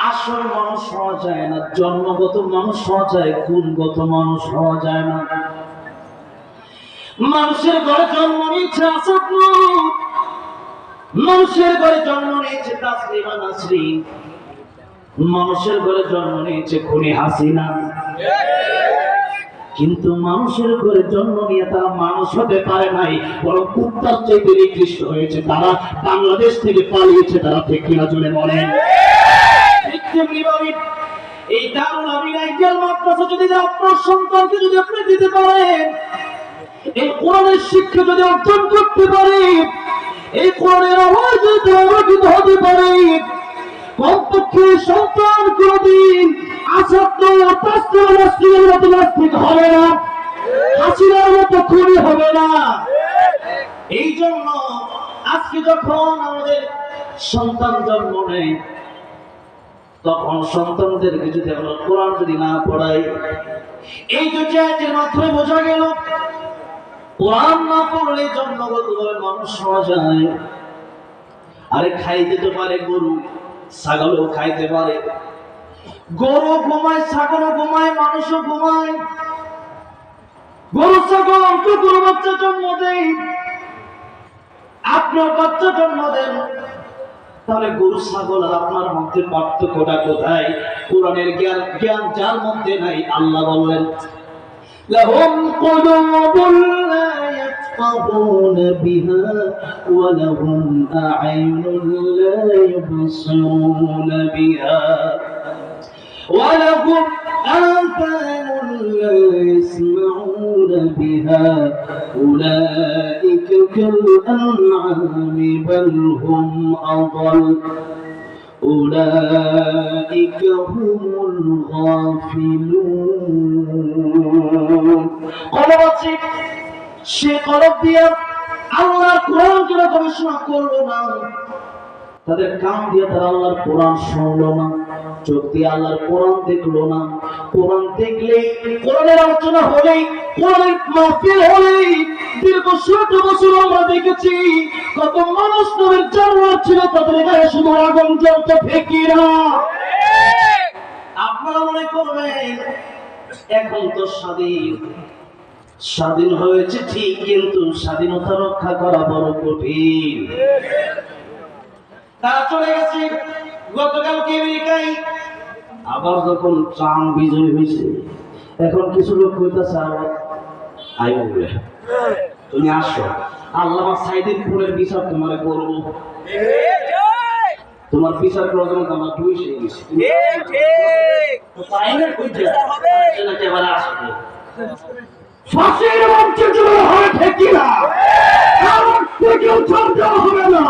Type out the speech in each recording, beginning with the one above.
আসল মানুষ হওয়া যায় না, জন্মগত মানুষ হওয়া যায়, গুণগত মানুষ হওয়া যায় না। মানুষের ঘরে জন্ম নিয়েছে আসাদ, মানুষের ঘরে জন্ম নিয়েছে তাসলিমা নাসরিন, মানুষের ঘরে জন্ম নিয়েছে খুনি হাসিনা। কিন্তু মানুষের ঘরে জন্ম নিয়ে তারা মানুষ হতে পারে নাই, বরং কুত্তার চাইতে নিকৃষ্ট হয়েছে। তারা বাংলাদেশ থেকে পালিয়েছে, তারা ঠিক কিনা জুড়ে বলেন। এই দারুল আমিন আইডিয়াল মাদ্রাসা যদি আপনার সন্তানকে যদি আপনি দিতে পারেন, এই কোরআনের শিক্ষা যদি অর্জন করতে পারে, এই কোরআনের আওয়াজ যদি আলোকিত হতে পারে, কমপক্ষে সন্তান কোনদিন আসাদ নাস্তিকের মতো নাস্তিক হবে না, হাসিনার মতো খুনি হবে না। এই জন্য আজকে যখন আমাদের সন্তান জন্ম নেয়, তখন সন্তানদেরকে যদি আমরা কোরআন যদি না পড়াই, এই দুটি আয়াতের মাধ্যমে বোঝা গেল কোরআন না পড়লে জন্মগতভাবে মানুষ হওয়া যায়। আরে খাইতে তো পারে গরু, ছাগলও খাইতে পারে। গরু ঘুমায়, ছাগলও ঘুমায়, মানুষও ঘুমায়। গরু ছাগল কুকুর বাচ্চা জন্ম দেয়, আপনার বাচ্চা জন্ম দেন। তাহলে গরু ছাগল আর আপনার মধ্যে পার্থক্যটা কোথায়? কোরআনের জ্ঞান যার মধ্যে নাই, আল্লাহ বললেন লাহুম কুলুবুন লা ইয়াফকাহুনা বিহা ওয়া লাহুম আ'য়ুনুন লা ইউবসিরুনা বিহা ওয়া লাহুম আযানুন লা ইয়াসমাউনা বিহা উলাইকা কাল আন'আমি বাল হুম আদাল أولئك هم الغافلون। কলব আছে, সে কলব দিয়া আল্লাহর কোরআন যারা গবেষণা করলো না, তাদের কান দিয়ে তারা আল্লাহর কোরআন শুনলো না, চোখ দিয়ে আল্লাহর কোরআন দেখলো না। কোরআন দেখলে, কোরআনের আলোচনা হলেই, কোরআনের মাহফিল হলেই দীর্ঘ ১৬ বছর আমরা দেখেছি কত মানুষ নবীর জান্নাত ছিল, তাদের গায়ে শুধু আগুন জ্বলত, ফিকিরা। আপনারা মনে করবেন এখন তো স্বাধীন হয়েছে ঠিক, কিন্তু স্বাধীনতা রক্ষা করা বড় কঠিন। তারা চলে গেছে গতকালকে আমেরিকায়, আবার যখন ট্রাম্প বিজয় হয়েছে, এখন কিছু লোক কইতাছে আইব বলে তুমি আসো, আল্লামা সাইদের ফুলের বিচার তোমারে করবো, তোমার বিচার করার জন্য আমরা বসে গেছি। ফাঁসির মঞ্চে জড়ো হয়ে ঠেকি না, কারণ থেকেও ছাড় দেওয়া হবে না।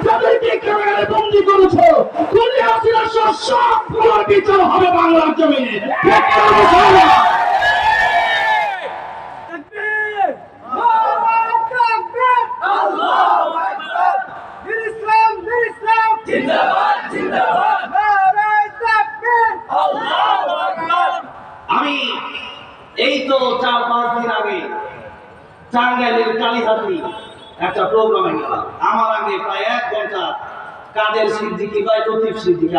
যাদেরকে কারাগারে বন্দী করেছো, খুনি হাসিনা সহ সবগুলোর বিচার হবে বাংলার জমিনে। আমি এই তো ৪-৫ দিন আগে টাঙ্গাইলের কালীহাতি একটা প্রোগ্রামে গেলাম। আমার আগে প্রায় ১ ঘন্টা কাদের সিদ্দিকী বা লতিফ সিদ্দিকী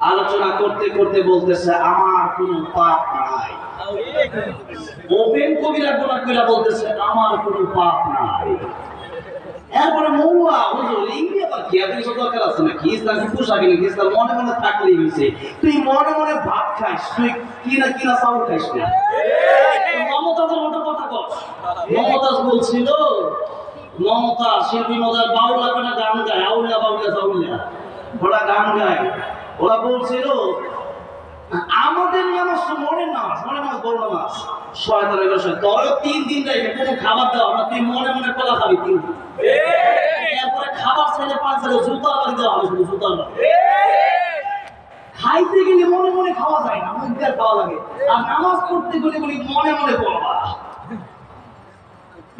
আলোচনা করতে করতে বলতেছে আমার কোনো পাপ নাই। ওপেন কবিরা গোনা কইরা বলতেছে আমার কোনো পাপ নাই। এরপরে মৌয়া হুজুর ইংরেজি আবার কি আপনি সব দরকার আছে নাকি? ইসলামী পোশাক নাকি? ইসলাম মনে মনে থাকলেই হয়েছে। তুই মনে মনে ভাত খাইস, তুই কিনা চাউল খাইস না। মমতাজের মতো কথা কর। মমতাজ বলছিল, মমতা শিল্পী মজার বাউলা কেনা গান গায়, আউলা বাউলা চাউলা ওরা গান গায়। ওরা বলছিল আমাদের নামাজ তো মনে নামাজ বড় নামাজ, শয়তানের বিষয় তোর ৩ দিন যাই কোনো খাবার দাও না, তুই মনে মনে কলা খাবি ৩ দিন। এরপরে খাবার ছেলে ৫ ছেলে জুতার বাড়ি দেওয়া হবে, শুধু জুতার বাড়ি। খাইতে গেলে মনে মনে খাওয়া যায় না, মুখ দিয়ে খাওয়া লাগে। আর নামাজ পড়তে গেলে বলি মনে মনে পড়বা।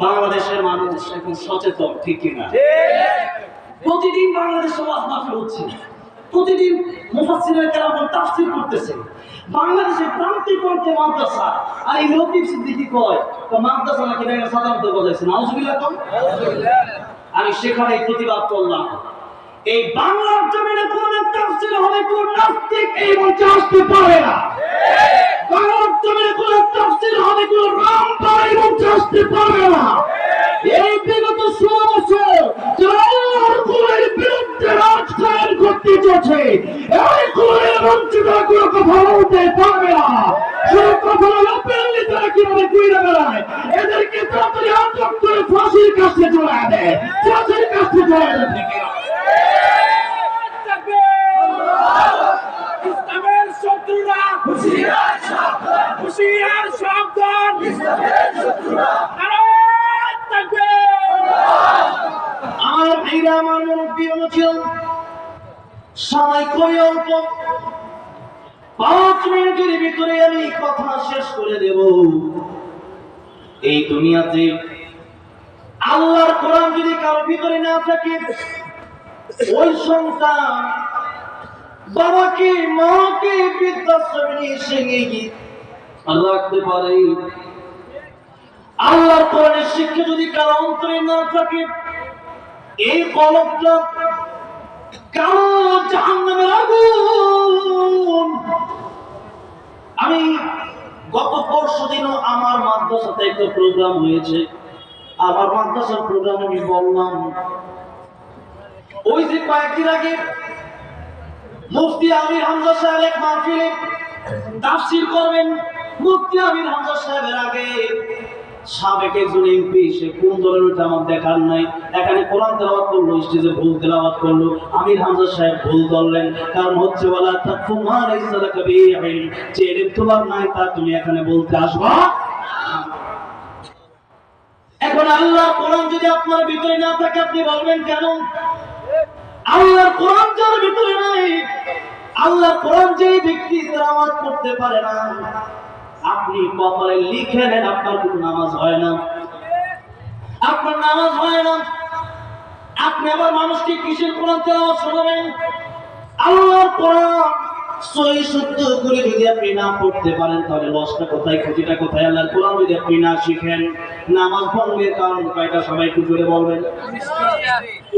বাংলাদেশের মানুষ এখন সচেতন, ঠিক কিনা? প্রতিদিন বাংলাদেশে ওয়াজ মাহফিল হচ্ছে, প্রতিদিন মুফাসসিরুল কেরাম তাফসীর করতেছে। বাংলাদেশের প্রান্তে প্রান্তে মাদ্রাসা। আর এই লতিফ সিদ্দিকী কয় তো মাদ্রাসা নাকি ব্যাঙের সাদা মতো বজাইছে, নাউজুবিল্লাহ। আমি সেখানে প্রতিবাদ করলাম। এই বাংলার জমিনে কোরআনের তাফসীর হবে, কোন নাস্তিক এই মঞ্চে আসতে পারে না। বাংলার জমিনে কোরআনের তাফসীর হবে, কোন রামপাল এই মঞ্চে আসতে পারে না। এই বিগত 16 বছর যারা আল্লাহর কোরআনের বিরুদ্ধে রাজকারণ করতে চলছে, এই কোরআনের মঞ্চটা কোনো কথা বলতে পারবে না। শুধু কথা বলে তারা কিভাবে ঘুরে বেড়ায়, এদেরকে তাড়াতাড়ি আটক করে ফাঁসির কাছে চড়ায় দেয়, ফাঁসির কাছে চড়ায় দেয়। ইসলামের শত্রুরা হুঁশিয়ার সাবধান, হুঁশিয়ার সাবধান, ইসলামের শত্রুরা নারায়ে তাকবীর। আমার ভাইরা, আমার মুরব্বী ছিল, সময় খুবই অল্প, 5 মিনিটের ভিতরে আমি কথা শেষ করে দেব। এই দুনিয়াতে আল্লাহর কোরআন যদি কারো ভিতরে না থাকে, ওই সন্তান বাবাকে মাকে বৃদ্ধাশ্রমে নিয়ে রাখতে পারে। আল্লাহর কোরআনের শিক্ষা যদি কারো অন্তরে না থাকে, এই কলবটা কারো জাহান্নামের আগুন। আমি গত পরশুদিনও আমার মাদ্রাসাতে একটা প্রোগ্রাম হয়েছে, আমার মাদ্রাসার প্রোগ্রাম আমি বললাম, ওই যে কয়েকদিন আগে মুফতি আমির হামজা সাহেব এক মাহফিলে তাফসীর করবেন। মুফতি আমির হামজা সাহেবের আগে সাবেক একজন এমপি, সে কোন দলের ওটা আমার দেখার নাই, এখানে কোরআন তেলাওয়াত করলো, স্টেজে ভুল তেলাওয়াত করলো। আমির হামজা সাহেব ভুল ধরলেন, কারণ হচ্ছে ওয়ালা তাকফু মা লাইসা লাকা বিহি ইলম, যে ইলম তোমার নাই তা তুমি এখানে বলতে আসবা। এখন আল্লাহর কোরআন যদি আপনার ভিতরে না থাকে, আপনি বলবেন কেন? আল্লাহর কোরআন যার ভিতরে নাই, আল্লাহর কোরআন যেই ব্যক্তি তেলাওয়াত করতে পারে না, আপনি কপালে লিখে নেন, আপনার কোনো নামাজ হয় না, আপনার নামাজ হয় না। আপনি আবার মানুষকে কিসের কোরআন তেলাওয়াত শোনাবেন? আল্লাহর কোরআন সহি শুদ্ধ করে যদি আপনি না পড়তে পারেন, তাহলে লসটা কোথায়, ক্ষতিটা কোথায়? আল্লাহর কোরআন যদি আপনি না শিখেন, নামাজ ভঙ্গের কারণ কয়টা সবাই একটু জোরে বলবেন?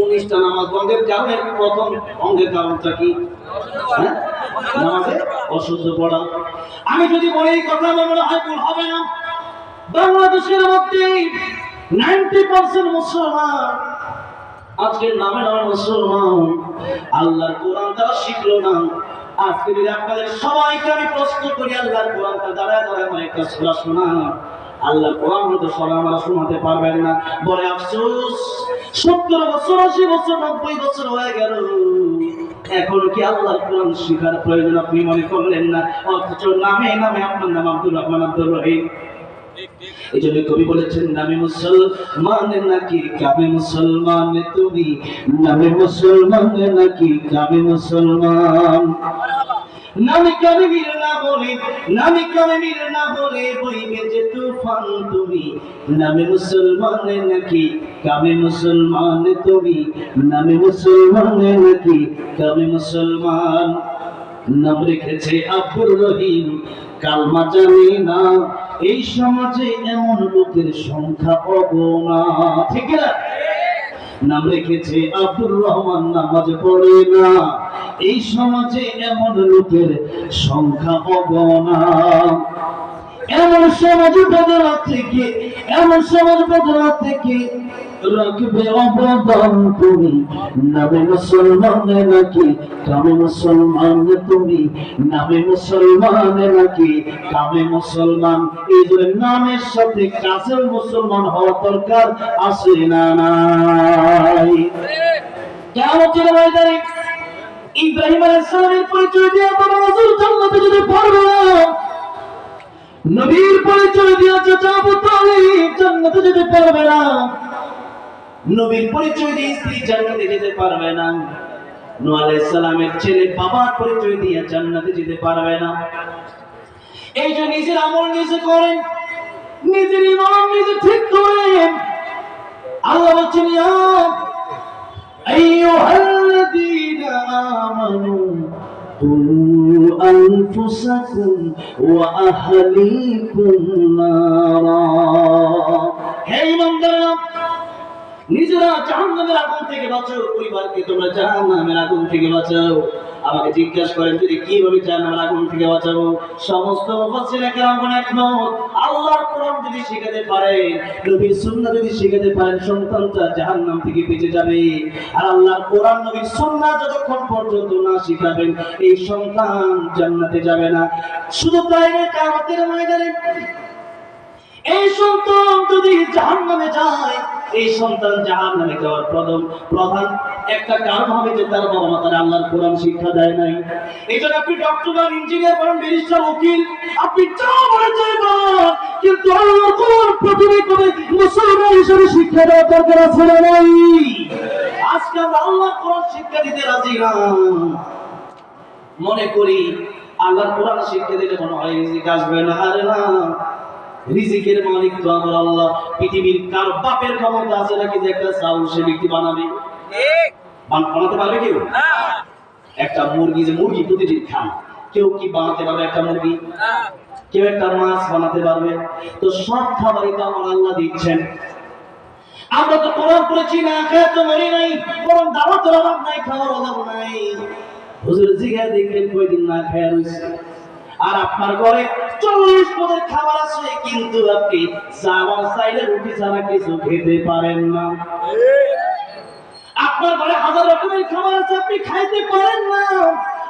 19টা নামাজ ভঙ্গের কারণের প্রথম অঙ্গের কারণটা কি? নামাজে অশুদ্ধ পড়া। আমি যদি বলি এই কথা, আমার মনে হয় ভুল হবে না। বাংলাদেশের মধ্যে 90% মুসলমান আজকের নামে নামে মুসলমান, আল্লাহর কোরআন তারা শিখলো না। আজকে যদি আপনাদের সবাইকে আমি প্রশ্ন করি, আল্লাহর কোরআনটা দাঁড়ায় দাঁড়ায় আমার একটা সূরা শোনা, আল্লাহর কোরআন হয়তো সবাই আমরা শোনাতে পারবেন না। বলে আফসোস, 70 বছর 80 বছর 90 বছর হয়ে গেল, এখন কি আল্লাহর কোরআন শেখার প্রয়োজন আপনি মনে করলেন না? অথচ নামে নামে আপনার নাম আব্দুর রহমান আব্দুর রহিম। এই জন্য কবি বলেছেন, নামে মুসলমান নাকি কামে মুসলমান তুমি, নামে মুসলমান নাকি কামে মুসলমান। নামে কামে মিল না বলে, নামে কামে মিল না বলে বইবে যে তুফান তুমি, নামে মুসলমান নাকি কামে মুসলমান তুমি, নামে মুসলমান নাকি কামে মুসলমান। নাম রেখেছে আব্দুর রহিম, কালমা জানি না, এই সমাজে এমন লোকের সংখ্যা অগণা। ঠিক না? নাম রেখেছে আব্দুর রহমান, নামাজ পড়ে না, এই সমাজে এমন লোকের সংখ্যা অগণা। এমন সমাজ বদলা থেকে, এমন সমাজ বদলা থেকে রাখবে অবদান তুমি, নামে মুসলমান নাকি কামে মুসলমান তুমি, নামে মুসলমান নাকি কামে মুসলমান। এই যে নামের সাথে কাছের মুসলমান হওয়া দরকার আছে না নাই? কিয়ামতের ময়দানে ইব্রাহিম আলাইহিস সালামের পরিচয় দিয়ে বাবা রাসূল জান্নাতে যেতে পারবে না, নবীর পরিচয় দিয়ে চাচা আবু তালিব জান্নাতে যেতে পারবে না, নবীর পরিচয় দিয়ে স্ত্রী জান্নাতে যেতে পারবে না, নূহ আলাইহিস সালামের ছেলে বাবার পরিচয় দিয়ে জান্নাতে যেতে পারবে না। এই যে নিজের আমল নিজে করেন, নিজের ঈমান নিজে ঠিক করেন। আল্লাহ বলেন, ইয়া আইয়ুহাল্লাযীনা আমানু কু আনফুসাকুম ওয়া আহলিকুম নারা। হে ঈমানদাররা, নিজেরা জাহান্নামের আগুন থেকে বাঁচাও, পরিবারকে তোমরা জাহান্নামের আগুন থেকে বাঁচাও। আমাকে জিজ্ঞাসা করেন যদি কিভাবে জাহান্নামের আগুন থেকে বাঁচাবো, সমস্ত মুফাসসির কেরাম একমত, আল্লাহর কোরআন যদি শিখাতে পারেন, নবীর সুন্নাহ যদি শিখাতে পারেন, সন্তানটা জাহান্নাম থেকে বেঁচে যাবে। আর আল্লাহর কোরআন নবীর সুন্নাহ যতক্ষণ পর্যন্ত না শিখাবেন, এই সন্তান জান্নাতে যাবে না। শুধু তাই নয়, কিয়ামতের ময়দানে এই সন্তান যদি জাহান্নামে যায়, এই সন্তান জাহান্নামে যাওয়ার প্রধান একটা কারণ হবে যে তার বাবা মা তার আল্লাহর কোরআন শিক্ষা দেয় নাই। এই জন্য আপনি ডক্টর বা ইঞ্জিনিয়ার বলেন, ব্যারিস্টার, উকিল, আপনি যা বলে চাইবেন, কিন্তু আল্লাহর কোরআন প্রথমে করে মুসলমান হিসেবে শিক্ষা দেওয়ার দরকার আছে না নাই? আজকে আমরা আল্লাহর কোরআন শিক্ষা দিতে রাজি না। মনে করি আল্লাহর কোরআন শিক্ষা দিলে মনে হয় রিজিক আসবে না। আরে না, রিজিকের মালিক তো আমার আল্লাহ। পৃথিবীর কার বাপের ক্ষমতা আছে নাকি যে একটা চাউল সে ব্যক্তি বানাবে? বানাতে পারবে কেউ? একটা মুরগি, যে মুরগি প্রতিদিন খান, কেউ কি বানাতে পারবে একটা মুরগি? কেউ একটা মাছ বানাতে পারবে? তো সব খাবারই তো আমার আল্লাহ দিচ্ছেন। আমরা তো কোরআন পড়েছি না, খেয়ে তো মরি নাই, কোরআন দাওয়াতের অভাব নাই, খাওয়ার অভাব নাই। হুজুর জিজ্ঞাসা দেখলেন কয়দিন না খেয়ে রয়েছে, আর আপনার ঘরে 40 পদের খাবার আছে, কিন্তু আপনি চাওয়ার চাইলে রুটি ছাড়া কিছু খেতে পারেন না। আপনার ঘরে 1000 রকমের খাবার আছে, আপনি খাইতে পারেন না।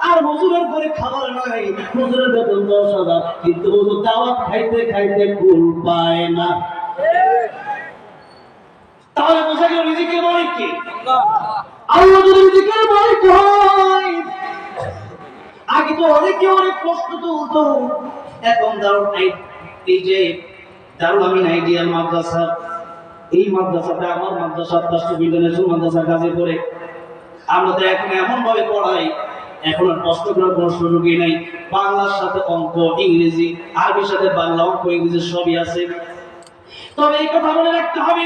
আর হুজুরের ঘরে খাবার নাই, হুজুরের বেতন 10,000, কিন্তু হুজুর দাওয়াত খাইতে খাইতে কুল পায় না। তাহলে বোঝা গেল রিজিকের মালিক কে? আল্লাহ যদি রিজিকের মালিক হয়, আগে তো অনেকে অনেক প্রশ্ন তুলতো, এখন এই যে দারুল আমিন আইডিয়াল মাদ্রাসা, এই মাদ্রাসাটা আমার মাদ্রাসা, রাষ্ট্রবিজ্ঞানের মাদ্রাসা গাজীপুরে, আমরা তো এখন এমন ভাবে পড়াই, এখন আর প্রশ্ন করার কোনো সুযোগই নাই। বাংলার সাথে অঙ্ক, ইংরেজি, আরবির সাথে বাংলা, অঙ্ক, ইংরেজি সবই আছে। তবে এই কথা মনে রাখতে হবে,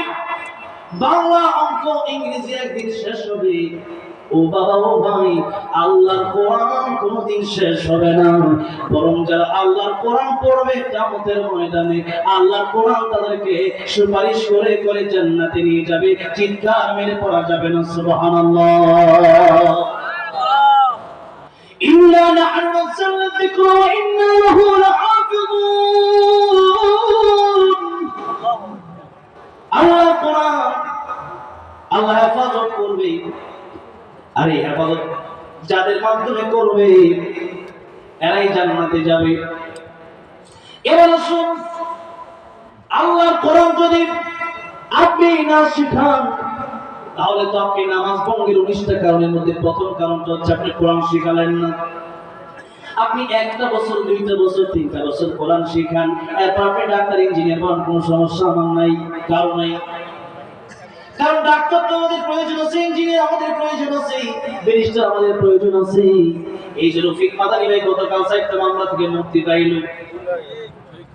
বাংলা, অঙ্ক, ইংরেজি একদিন শেষ হবে। ও বাবা, ও ভাই, আল্লাহর কোরআন কোনদিন শেষ হবে না। বরং যারা আল্লাহর কোরআন পড়বে, কিয়ামতের ময়দানে আল্লাহর কোরআন তাদেরকে সুপারিশ করে করে জান্নাতে নিয়ে যাবে। চিৎকার মেরে পড়া যাবে না সুবহানাল্লাহ। ইন্না নাহনু নাযালনা যিকরা ওয়া ইন্না লাহু লাহাফিযুন। আল্লাহর কোরআন আল্লাহ হেফাজত করবে, আর এই হেফাজত যাদের মাধ্যমে করবে এরাই জান্নাতে যাবে। এবার আসুন, আল্লাহর কোরআন যদি আপনি না শিখান, তাহলে তো আপনি নামাজ ভঙ্গের 19টা কারণের মধ্যে প্রথম কারণটা হচ্ছে আপনি কোরআন শিখালেন না। আপনি 1টা বছর, 2টা বছর, 3টা বছর কোরআন শিখান, এরপর আপনি ডাক্তার, ইঞ্জিনিয়ার হন, কোনো সমস্যা আমার নাই, কারণ নাই। কারণ ডাক্তার তো আমাদের প্রয়োজন আছে, ইঞ্জিনিয়ার আমাদের প্রয়োজন আছে, ব্যারিস্টার আমাদের প্রয়োজন আছে। এই যে রফিক মাদানী ভাই গতকাল 4টা মামলা থেকে মুক্তি পাইল,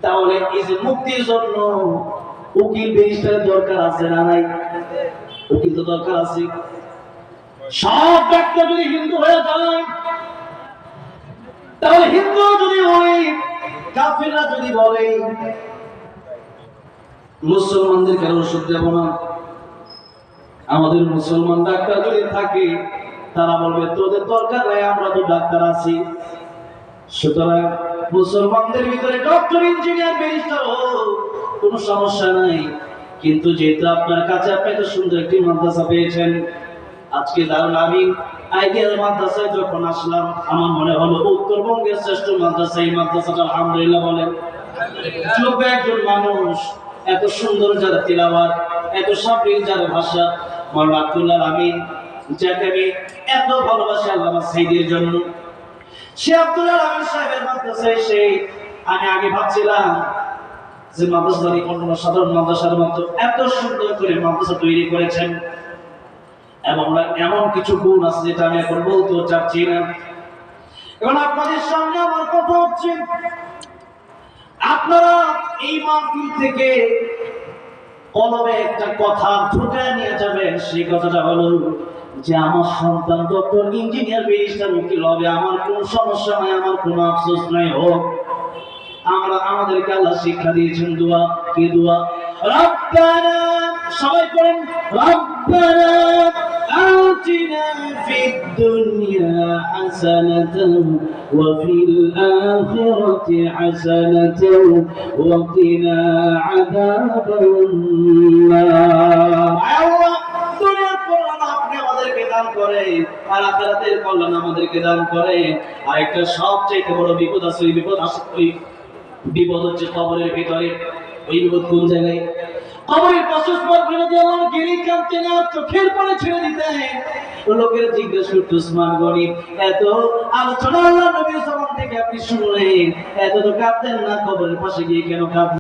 তাহলে এই যে মুক্তির জন্য উকিল, ব্যারিস্টারের দরকার আছে না নাই? উকিল তো দরকার আছে। সব ডাক্তার যদি হিন্দু হয়ে যায়, তাহলে হিন্দু যদি হয়, কাফিররা যদি বলে মুসলমানদের কেন ওষুধ দেব না, আমাদের মুসলমান ডাক্তার যদি থাকে, তারা বলবে তোদের দরকার নাই, আমরা তো ডাক্তার আছি। সুতরাং মুসলমানদের ভিতরে ডক্টর, ইঞ্জিনিয়ার, ব্যারিস্টার হোক, কোনো সমস্যা নাই। কিন্তু যেহেতু আপনার কাছে আপনি এত সুন্দর একটি মাদ্রাসা পেয়েছেন, আজকে দারুল আমিন আইডিয়াল মাদ্রাসায় যখন আসলাম, আমার মনে হলো উত্তরবঙ্গের শ্রেষ্ঠ মাদ্রাসা এই মাদ্রাসাটা। আলহামদুলিল্লাহ বলেন। যোগ্য একজন মানুষ, এত সুন্দর যার তিলাওয়াত, এত সাবলীল যার ভাষা, মাওলানা আব্দুল্লাহ আমিন, যাকে আমি এত ভালোবাসি আল্লামা সাইদের জন্য, সে আব্দুল্লাহ আমিন সাহেবের মাদ্রাসায় এসে আমি আগে ভাবছিলাম যে মাদ্রাসাটি অন্য সাধারণ মাদ্রাসার মতো এত সুন্দর করে মাদ্রাসা তৈরি করেছেন, এবং এমন কিছু গুণ আছে যেটা আমি এখন বলতেও চাচ্ছি না। এখন আপনাদের সামনে আমার কথা হচ্ছে, আপনারা এই মাহফিল থেকে কলবে একটা কথা ঢুকায় নিয়ে যাবেন। সেই কথাটা হলো যে আমার সন্তান ডক্টর, ইঞ্জিনিয়ার, ব্যারিস্টার, উকিল হবে, আমার কোনো সমস্যা নাই, আমার কোনো আফসোস নাই। হোক। আমাদেরকে আল্লাহ শিক্ষা দিয়েছেন দোয়া, কি দোয়া? রব্বানা সবাই করেন রব্বানা আতিনা ফিদ দুনিয়া হাসানাতাও ওয়া ফিল আখিরাতি হাসানাতাও ওয়া কিনা আযাবান নার। আল্লাহ দুনিয়ার কল্যাণ আপনি আমাদেরকে দান করেন আর আখিরাতের কল্যাণ আমাদেরকে দান করেন। আর একটা সবচেয়ে বড় বিপদ আছে, ওই বিপদ হচ্ছে কবরের ভিতরে। ওই বিপদ কোন জায়গায়? কবরের পাশের পর বিরোধী আল্লাহ গিরি কাঁদতে না চোখের পানি ছেড়ে দিতেন। লোকের জিজ্ঞেস করত উসমান গনি, এত আলোচনা আল্লাহ নবীর জবান থেকে আপনি শুনলেন, এত তো কাঁদতেন না, কবরের পাশে গিয়ে কেন কাঁদলেন?